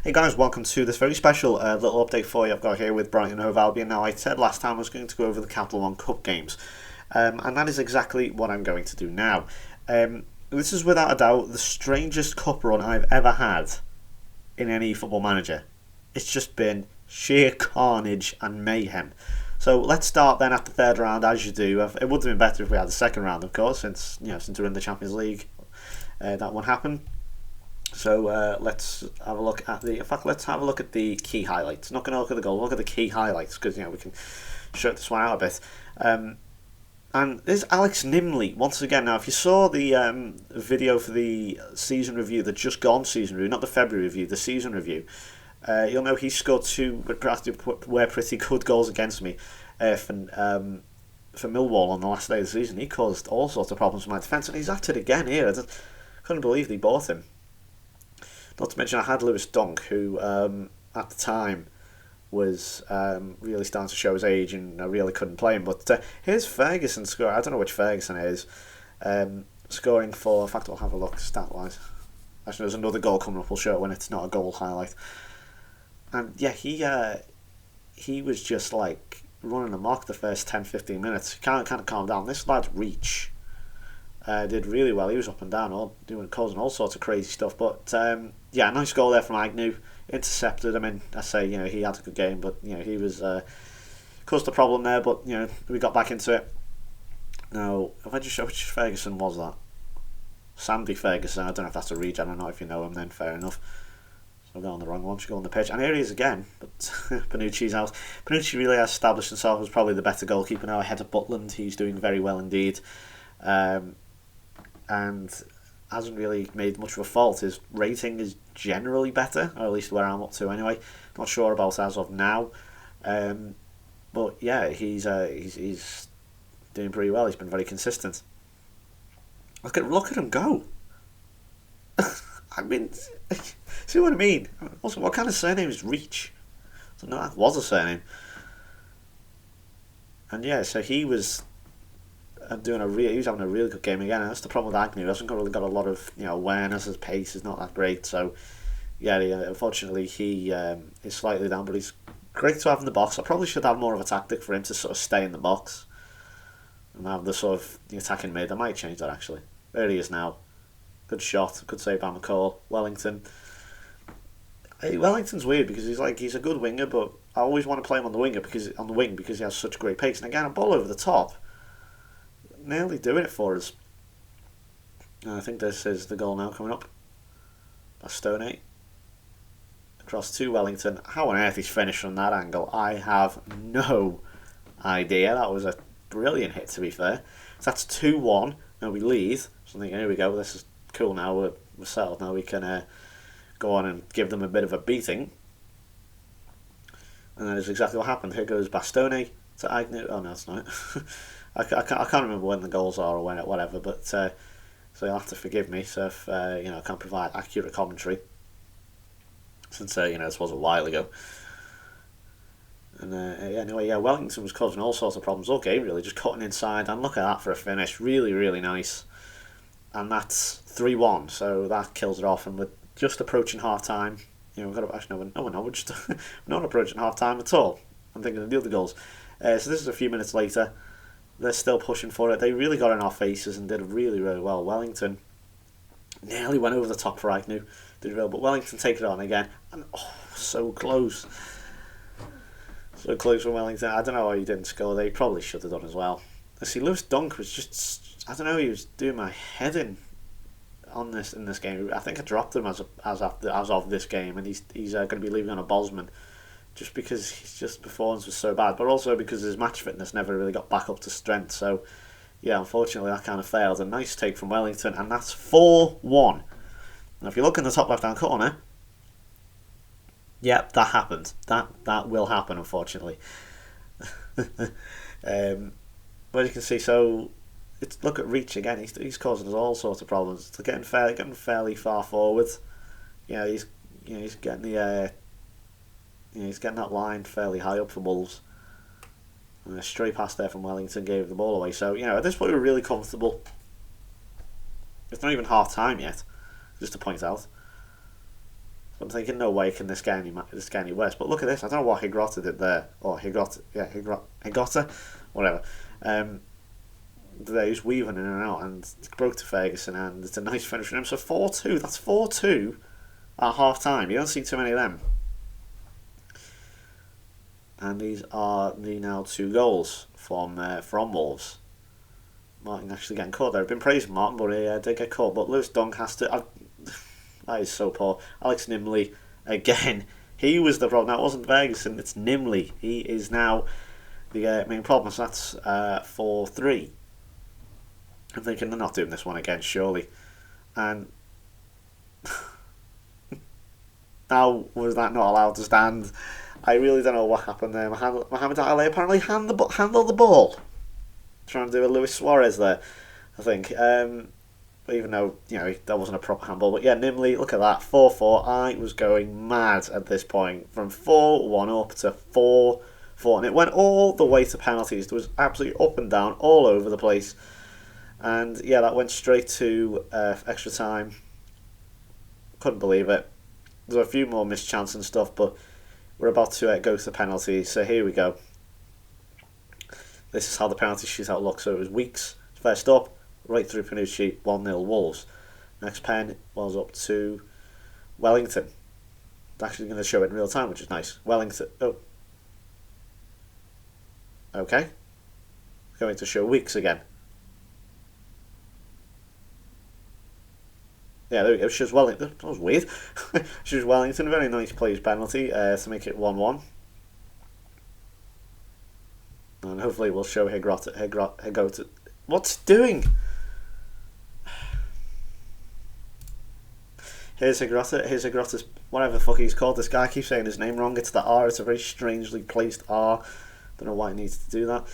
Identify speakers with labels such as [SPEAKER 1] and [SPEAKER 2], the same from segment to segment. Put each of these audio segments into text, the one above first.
[SPEAKER 1] Hey guys, welcome to this very special little update for you I've got here with Brighton Hove Albion. Now, I said last time I was going to go over the Capital One Cup games, and that is exactly what I'm going to do now. This is without a doubt the strangest cup run I've ever had in any football manager. It's just been sheer carnage and mayhem. So let's start then at the third round, as you do. It would have been better if we had the second round, of course, since we're in the Champions League. That won't happen. So let's have a look at let's have a look at the key highlights. Not going to look at the goal, look at the key highlights because we can shut this one out a bit. And there's Alex Nimley once again. Now, if you saw the video for the season review, the just gone season review, not the February review, the season review, you'll know he scored two pretty good goals against me for Millwall on the last day of the season. He caused all sorts of problems for my defence, and he's at it again here. I couldn't believe they bought him. Not to mention I had Lewis Dunk, who at the time was really starting to show his age, and I really couldn't play him. But here's Ferguson scoring. I don't know which Ferguson it is. Scoring for, in fact, we'll have a look stat-wise. Actually, there's another goal coming up. We'll show it when it's not a goal highlight. And yeah, he was just like running amok the first 10-15 minutes. Can't calm down. This lad's reach did really well. He was up and down, causing all sorts of crazy stuff. But yeah, nice goal there from Agnew. Intercepted. I mean, I say he had a good game, but he was caused the problem there. But we got back into it. Now, if I just show which Ferguson was that? Sandy Ferguson. I don't know if that's a regen. I don't know if you know him. Then fair enough. So I've got on the wrong one. Should go on the pitch, and here he is again. But Panucci's out. Panucci really has established himself as probably the better goalkeeper now ahead of Butland. He's doing very well indeed. And hasn't really made much of a fault. His rating is generally better, or at least where I'm up to anyway. Not sure about as of now, but yeah, he's doing pretty well. He's been very consistent. Look at him go. I mean, see what I mean? Also, what kind of surname is Reach? I don't know, that was a surname. And yeah, so he was he was having a really good game again. And that's the problem with Agnew. He hasn't really got a lot of awareness. His pace is not that great. So yeah, unfortunately he is slightly down, but he's great to have in the box. I probably should have more of a tactic for him to sort of stay in the box and have the sort of the attacking mid. I might change that actually. There he is now. Good shot. Good save by McCall. Wellington. Wellington's weird because he's a good winger, but I always want to play him on the wing because he has such great pace. And again, a ball over the top. Nearly doing it for us. And I think this is the goal now coming up. Bastoni. Across to Wellington. How on earth he's finished from that angle, I have no idea. That was a brilliant hit, to be fair. So that's 2-1. Now we lead. So I think, here we go. This is cool now. We're settled. Now we can go on and give them a bit of a beating. And that is exactly what happened. Here goes Bastoni to Agnew. Oh, no, it's not. I can't remember when the goals are or when whatever, but so you'll have to forgive me. So if I can't provide accurate commentary, since this was a while ago. And anyway, Wellington was causing all sorts of problems all game, really, just cutting inside, and look at that for a finish, really, really nice. And that's 3-1, so that kills it off, and we're just approaching half time. We've got to actually we're just we're not approaching half time at all. I'm thinking of the other goals. So this is a few minutes later. They're still pushing for it. They really got in our faces and did really, really well. Wellington nearly went over the top for Agnew. Did well, but Wellington take it on again. And so close. So close from Wellington. I don't know why he didn't score. They probably should have done as well. I see Lewis Dunk was just, I don't know, he was doing my head in this game. I think I dropped him as of this game, and he's going to be leaving on a Bosman. Just because his performance was so bad, but also because his match fitness never really got back up to strength. So, yeah, unfortunately that kind of failed. A nice take from Wellington, and that's 4-1. Now, if you look in the top left-hand corner, yep, that happened. That will happen, unfortunately. But you can see, so look at Reach again. He's causing us all sorts of problems. It's getting fairly far forward. He's getting the. He's getting that line fairly high up for Wolves. And a stray pass there from Wellington gave the ball away. So, at this point we're really comfortable. It's not even half time yet, just to point out. I'm thinking, no way can this get any worse. But look at this. I don't know what Higuita did there, or Higuita, whatever. He's weaving in and out, and broke to Ferguson, and it's a nice finish from him. So 4-2. That's 4-2 at half time. You don't see too many of them. And these are the now 2 goals from Wolves. Martin actually getting caught there. I've been praising Martin, but he did get caught. But Lewis Dunk has to. That is so poor. Alex Nimley again. He was the problem. That wasn't Ferguson. It's Nimley. He is now the main problem. So that's 4-3. I'm thinking they're not doing this one again, surely. And how was that not allowed to stand? I really don't know what happened there. Mohamed Ali apparently handled the ball. Trying to do a Luis Suarez there, I think. Even though, that wasn't a proper handball. But yeah, Nimley, look at that. 4-4. I was going mad at this point. From 4-1 up to 4-4. And it went all the way to penalties. There was absolutely up and down all over the place. And yeah, that went straight to extra time. Couldn't believe it. There were a few more missed chances and stuff, but we're about to go to penalties. So here we go. This is how the penalty shootout looks. So it was Weeks first up, right through Panucci, 1-0 Wolves. Next pen was up to Wellington. It's actually going to show it in real time, which is nice. Wellington. Oh. Okay. Going to show Weeks again. Yeah, there we go. Shows Wellington. That was weird. Shows Wellington. Very nice plays penalty to make it 1-1. And hopefully we'll show Higuita. What's he doing? Here's Higuita's whatever the fuck he's called. This guy keeps saying his name wrong. It's the R. It's a very strangely placed R. Don't know why he needs to do that.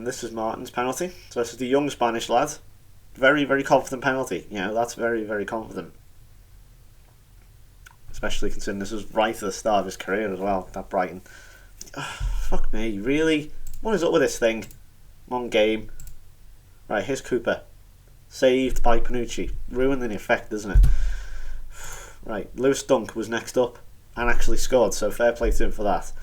[SPEAKER 1] This is Martin's penalty. So this is the young Spanish lad. Very, very confident penalty. That's very, very confident. Especially considering this was right at the start of his career as well, that Brighton. Fuck me, really? What is up with this thing? One game. Right, here's Cooper. Saved by Panucci. Ruined the effect, isn't it? Right, Lewis Dunk was next up and actually scored, so fair play to him for that.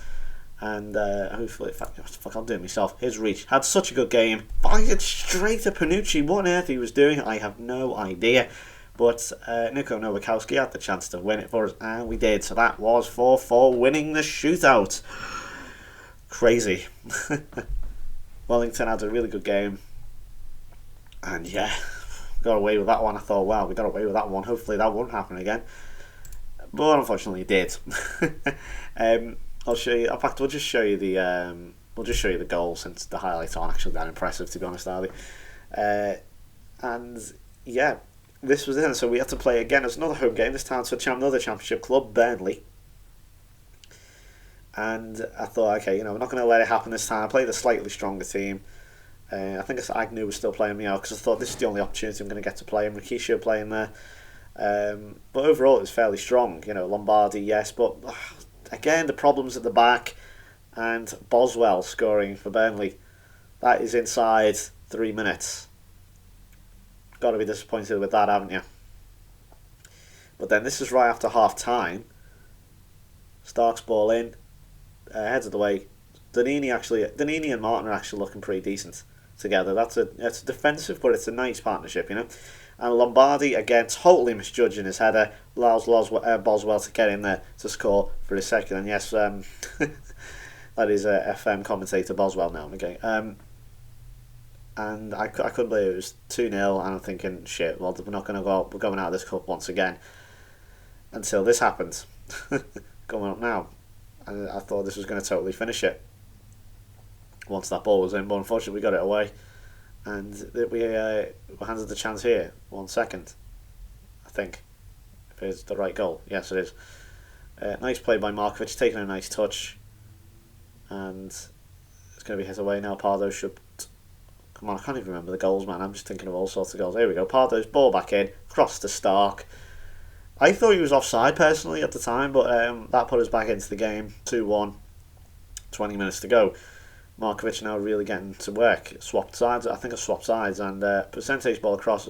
[SPEAKER 1] And hopefully, fuck, I'll do it myself. His reach. Had such a good game. Fired straight to Panucci. What on earth he was doing, I have no idea. But Nico Nowakowski had the chance to win it for us, and we did. So that was 4-4, winning the shootout. Crazy. Wellington had a really good game. And yeah, got away with that one. I thought, wow, we got away with that one. Hopefully that won't happen again. But unfortunately it did. I'll show you. In fact, we'll just show you the goal, since the highlights aren't actually that impressive, to be honest, are they? And yeah, this was it. So we had to play again. It's another home game this time, so another Championship club, Burnley. And I thought, okay, we're not going to let it happen this time. I played a slightly stronger team. I think Agnew was still playing me out, because I thought this is the only opportunity I'm going to get to play him. Rikisho playing there. But overall, it was fairly strong. Lombardi, yes, but again, the problems at the back, and Boswell scoring for Burnley. That is inside 3 minutes. Got to be disappointed with that, haven't you? But then this is right after half time. Stark's ball in, heads of the way. Danini and Martin are actually looking pretty decent together. It's defensive, but it's a nice partnership, And Lombardi, again, totally misjudging his header, allows Boswell to get in there to score for his second. And yes, that is FM commentator Boswell now. Okay. And I couldn't believe it was 2-0, and I'm thinking, shit, well, we're not going to go out, we're going out of this cup once again. Until this happened. Coming up now. And I thought this was going to totally finish it once that ball was in, but unfortunately we got it away. And we were handed the chance here. 1 second, I think. If it's the right goal. Yes, it is. Nice play by Markovic, taking a nice touch. And it's going to be hit away now. Pardo should... Come on, I can't even remember the goals, man. I'm just thinking of all sorts of goals. Here we go. Pardo's ball back in. Cross to Stark. I thought he was offside, personally, at the time. But that put us back into the game. 2-1. 20 minutes to go. Markovic now really getting to work. Swapped sides. I think I swapped sides. And Percentage ball across.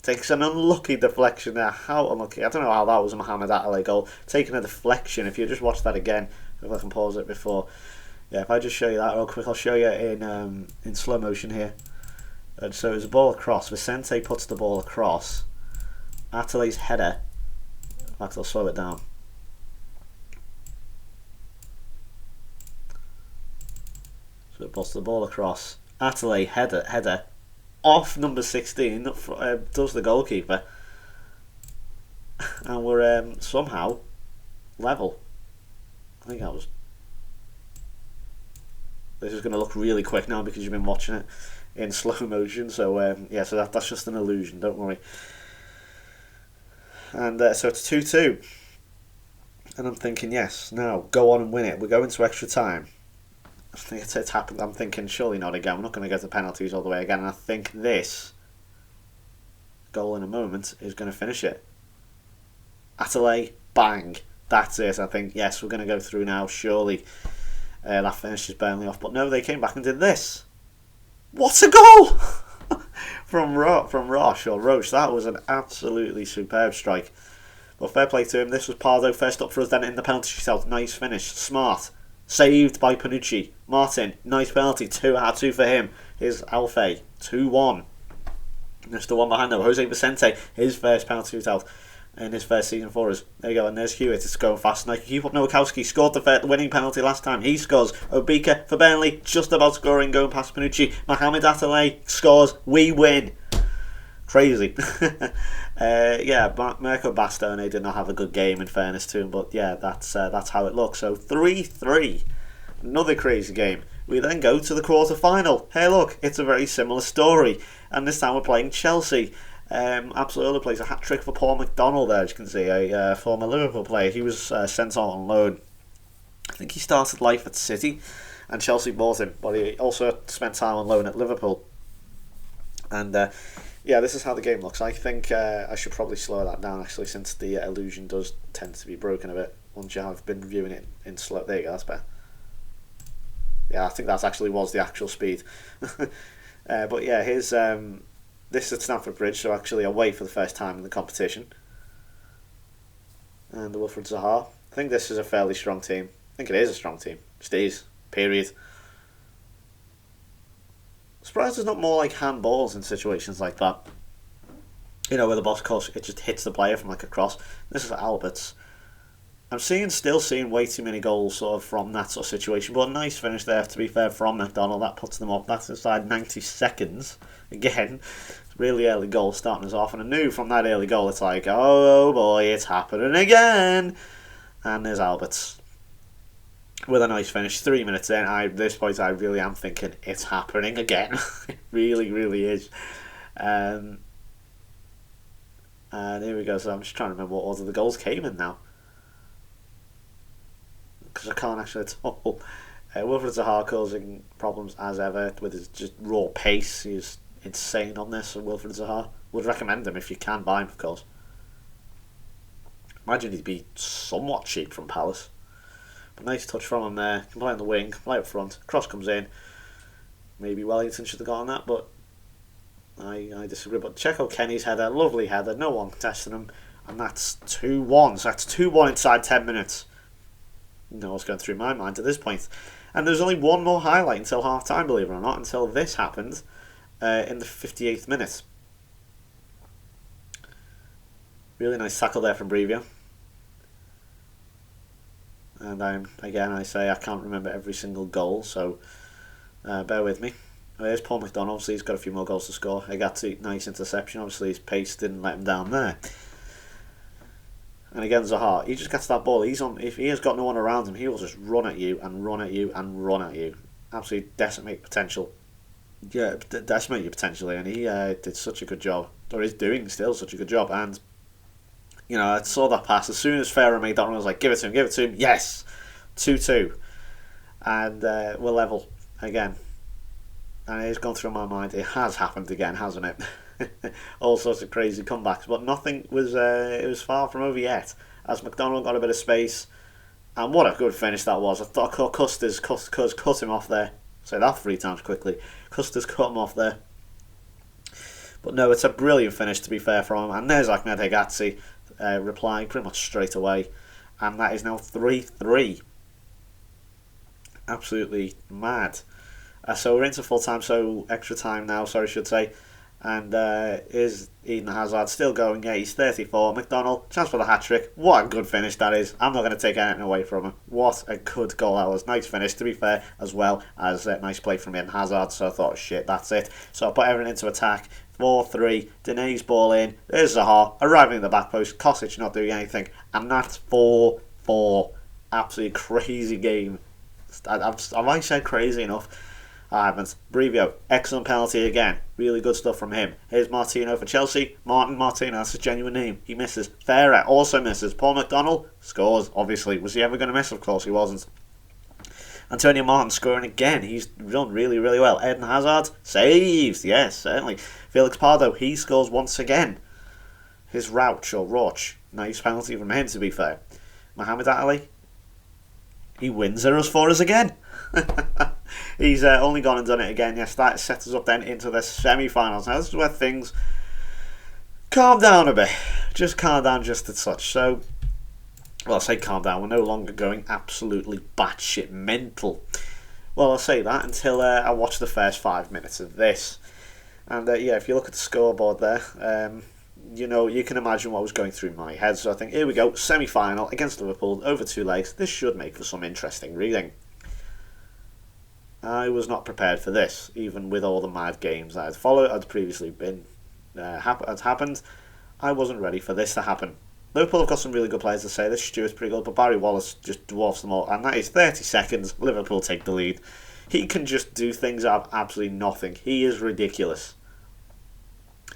[SPEAKER 1] Takes an unlucky deflection there. How unlucky. I don't know how that was a Mohamed Atalay goal. Taking a deflection. If you just watch that again, if I can pause it before. Yeah, if I just show you that real quick, I'll show you in slow motion here. And so it was a ball across. Vicente puts the ball across. Atalay's header. In fact, I'll slow it down. So it puts the ball across. Atalay header off number 16. Does the goalkeeper. And we're somehow level. I think that was. This is going to look really quick now because you've been watching it in slow motion. So yeah, so that's just an illusion. Don't worry. And so it's 2-2. And I'm thinking, yes, now go on and win it. We're going to extra time. I think it's happened. I'm thinking, surely not again. We're not going to go to penalties all the way again. And I think this goal in a moment is going to finish it. Atalay, bang. That's it. I think, yes, we're going to go through now. Surely that finishes Burnley off. But no, they came back and did this. What a goal! from Roche or Roche. That was an absolutely superb strike. But fair play to him. This was Pardo first up for us then in the penalty shootout. Nice finish. Smart. Saved by Panucci. Martin, nice penalty. 2-2 for him. Here's Alfei. 2-1. There's the one behind though. Jose Vicente, his first penalty shootout in his first season for us. There you go. And there's Hewitt. It's going fast. Now keep up. Nowakowski scored the winning penalty last time. He scores. Obika for Burnley. Just about scoring. Going past Panucci. Mohamed Atalay scores. We win. Crazy. Yeah, Mirko Bastone did not have a good game in fairness to him, but yeah, that's how it looks. So 3-3, another crazy game. We then go to the quarter-final. Hey look, it's a very similar story, and this time we're playing Chelsea. Absolutely plays a hat-trick for Paul McDonald there, as you can see, a former Liverpool player. He was sent on loan. I think he started life at City, and Chelsea bought him, but he also spent time on loan at Liverpool. And yeah, this is how the game looks. I think I should probably slow that down actually, since the illusion does tend to be broken a bit once you have been viewing it in slow. There you go, that's better. Yeah, I think that actually was the actual speed. But yeah, here's this is at Stamford Bridge, so actually away for the first time in the competition. And the Wilfred Zaha. I think this is a fairly strong team. I think it is a strong team. Just is. Period. Surprised there's not more like handballs in situations like that. You know, where the boss course it just hits the player from like a cross. This is Alberts. I'm still seeing way too many goals sort of from that sort of situation. But a nice finish there, to be fair, from McDonald. That puts them up. That's inside 90 seconds. Again, really early goal starting us off. And I knew from that early goal, it's like, oh boy, it's happening again. And there's Alberts. With a nice finish, 3 minutes in. At this point, I really am thinking it's happening again. It really, really is. And here we go. So I'm just trying to remember what order the goals came in now, because I can't actually tell. Wilfred Zaha causing problems as ever with his just raw pace. He's insane on this. Wilfred Zaha, would recommend him if you can buy him, of course. Imagine he'd be somewhat cheap from Palace. But nice touch from him there. Can play on the wing, can play up front. Cross comes in. Maybe Wellington should have got on that, but I disagree. But check out Kenny's header. Lovely header. No one contesting him. And that's 2-1. So that's 2-1 inside 10 minutes. You know what's going through my mind at this point. And there's only one more highlight until half time, believe it or not, until this happened in the 58th minute. Really nice tackle there from Brevia. And I say I can't remember every single goal, so bear with me. There's Paul McDonald. Obviously, he's got a few more goals to score. Agati, nice interception. Obviously, his pace didn't let him down there. And again, Zaha, he just gets that ball. If he has got no one around him, he will just run at you and run at you and run at you. Absolutely decimate potential. Yeah, decimate your potential, and he did such a good job, or is doing still such a good job. And you know, I saw that pass as soon as Farah made that one. I was like, give it to him. Yes, 2-2, and we're level again. And it's gone through my mind. It has happened again, hasn't it? All sorts of crazy comebacks, but nothing was. It was far from over yet. As McDonald got a bit of space, and what a good finish that was. I thought Custers cut him off there. Say that 3 times quickly. Custers cut him off there. But no, it's a brilliant finish, to be fair, from him. And there's Ahmed Hegazi replying pretty much straight away. And that is now 3-3. Absolutely mad. So we're into full time, so extra time now, sorry, I should say. And is Eden Hazard still going? Yeah, he's 34. McDonald, chance for the hat-trick. What a good finish that is. I'm not going to take anything away from him. What a good goal that was. Nice finish, to be fair, as well as a nice play from Eden Hazard. So I thought, shit, that's it. So I put everything into attack. 4-3. Dene's ball in. There's Zaha arriving at the back post. Kostic not doing anything. And that's 4-4. Absolutely crazy game. Have I said crazy enough? I haven't. Brevio, excellent penalty again. Really good stuff from him. Here's Martino for Chelsea. Martino, that's his genuine name. He misses. Ferrer also misses. Paul McDonald scores, obviously. Was he ever going to miss? Of course he wasn't. Antonio Martin scoring again. He's done really, really well. Eden Hazard saves. Yes, certainly. Felix Pardo, he scores once again. His Rauch. Nice penalty from him, to be fair. Mohamed Ali, he wins for us again. He's only gone and done it again. Yes, that sets us up then into the semi-finals. Now this is where things calm down a bit. Just calm down just a touch. So, well, I say calm down. We're no longer going absolutely batshit mental. Well, I'll say that until I watch the first 5 minutes of this. And yeah, if you look at the scoreboard there, you know, you can imagine what was going through my head. So I think, here we go, semi-final against Liverpool, over 2 legs. This should make for some interesting reading. I was not prepared for this, even with all the mad games that had previously been had happened. I wasn't ready for this to happen. Liverpool have got some really good players to say this. Stewart's pretty good, but Barry Wallace just dwarfs them all, and that is 30 seconds. Liverpool take the lead. He can just do things out of absolutely nothing. He is ridiculous.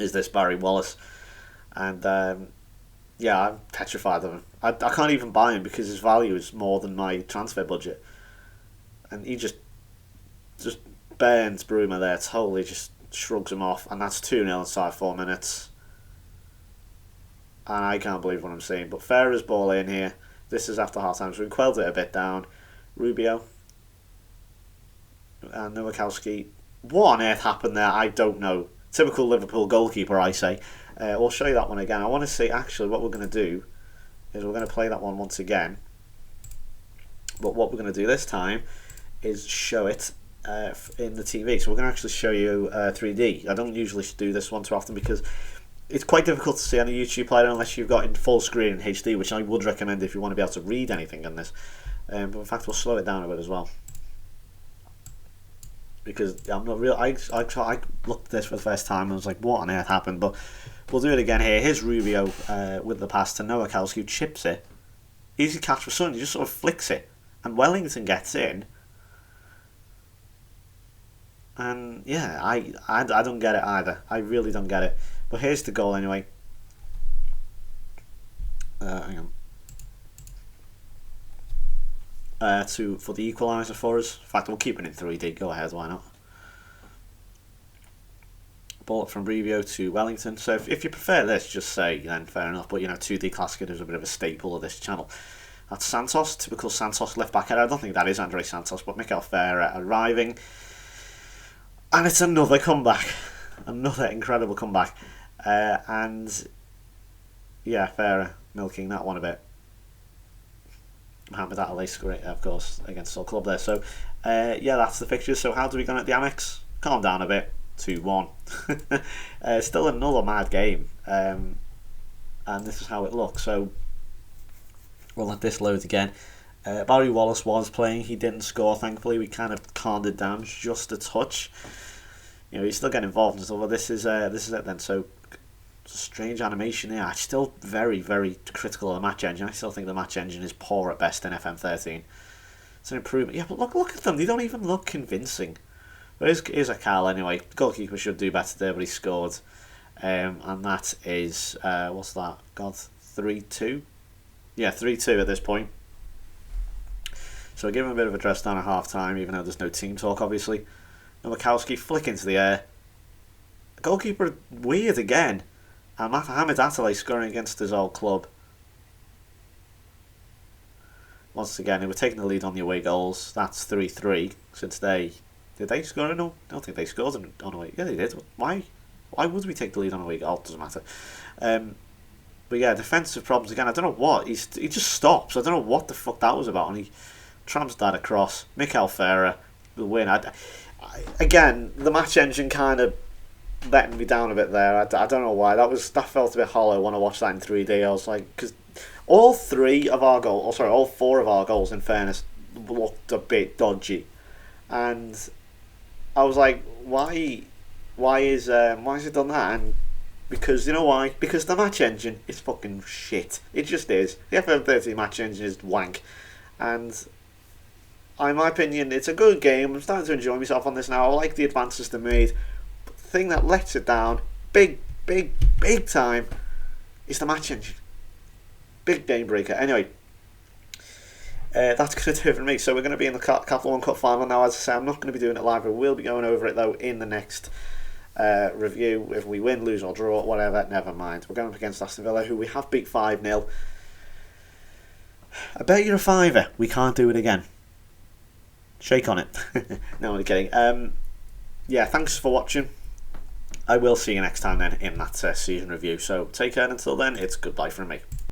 [SPEAKER 1] Is this Barry Wallace? And yeah, I'm petrified of him. I can't even buy him because his value is more than my transfer budget, and he just burns Bruma there, totally just shrugs him off, and that's 2-0 inside 4 minutes. And I can't believe what I'm seeing. But Ferrer's ball in here. This is after half time, so we quelled it a bit down. Rubio and Nowakowski. What on earth happened there? I don't know. Typical Liverpool goalkeeper, I say. We'll show you that one again. I want to see, actually, what we're going to do is we're going to play that one once again. But what we're going to do this time is show it in the TV. So we're going to actually show you 3D. I don't usually do this one too often because it's quite difficult to see on a YouTube player unless you've got in full screen in HD, which I would recommend if you want to be able to read anything on this. But in fact, we'll slow it down a bit as well. Because I'm not real. I looked at this for the first time and I was like, what on earth happened? But we'll do it again here. Here's Rubio with the pass to Nowakowski, who chips it. Easy catch for Son. He just sort of flicks it. And Wellington gets in. And yeah, I don't get it either. I really don't get it. But here's the goal anyway. Hang on. For the equaliser for us. In fact, we'll keep it in 3D. Go ahead, why not? Ball up from Brevio to Wellington. So if you prefer this, just say, then fair enough. But you know, 2D Classic is a bit of a staple of this channel. That's Santos, typical Santos left back. I don't think that is Andre Santos, but Mikel Ferrer arriving. And it's another comeback. Another incredible comeback. And yeah, Ferrer milking that one a bit. Mohamed Ali scoring, of course, against our club there. So yeah, that's the fixtures. So how do we go at the Amex? Calm down a bit. 2-1. Still another mad game. And this is how it looks. So we'll let this load again. Barry Wallace was playing. He didn't score, thankfully. We kind of calmed it down just a touch. You know, he's still getting involved and stuff. Well, this is it then. So strange animation here. I'm still very, very critical of the match engine. I still think the match engine is poor at best in FM13. It's an improvement. Yeah, but look at them. They don't even look convincing. But here's a Carl anyway. The goalkeeper should do better there, but he scored. And that is, what's that? God, 3-2? Yeah, 3-2 at this point. So I give him a bit of a dress down at half time, even though there's no team talk, obviously. Nowakowski flick into the air. Goalkeeper weird again. And Mohamed Ali scoring against his old club. Once again, they were taking the lead on the away goals. That's 3-3 since they... Did they score? No, I don't think they scored on away. Yeah, they did. Why? Why would we take the lead on away goal? It doesn't matter. But yeah, defensive problems again. I don't know what. He just stops. I don't know what the fuck that was about. And he trams that across. Mikel Ferrer, the win. Again, the match engine kind of letting me down a bit there. I don't know why. That felt a bit hollow when I watched that in 3D. I was like, because all four of our goals, in fairness, looked a bit dodgy, and I was like, why has it done that? And because you know why? Because the match engine is fucking shit. It just is. The FM13 match engine is wank, and in my opinion, it's a good game. I'm starting to enjoy myself on this now. I like the advances they made. But the thing that lets it down, big time, is the match engine. Big game breaker. Anyway, that's going to do it for me. So we're going to be in the Capital One Cup final now. As I say, I'm not going to be doing it live. I will be going over it though in the next review. If we win, lose or draw, whatever, never mind. We're going up against Aston Villa, who we have beat 5-0. I bet you're a fiver. We can't do it again. Shake on it. No, I'm kidding. Yeah, thanks for watching. I will see you next time then in that season review. So take care, and until then, it's goodbye from me.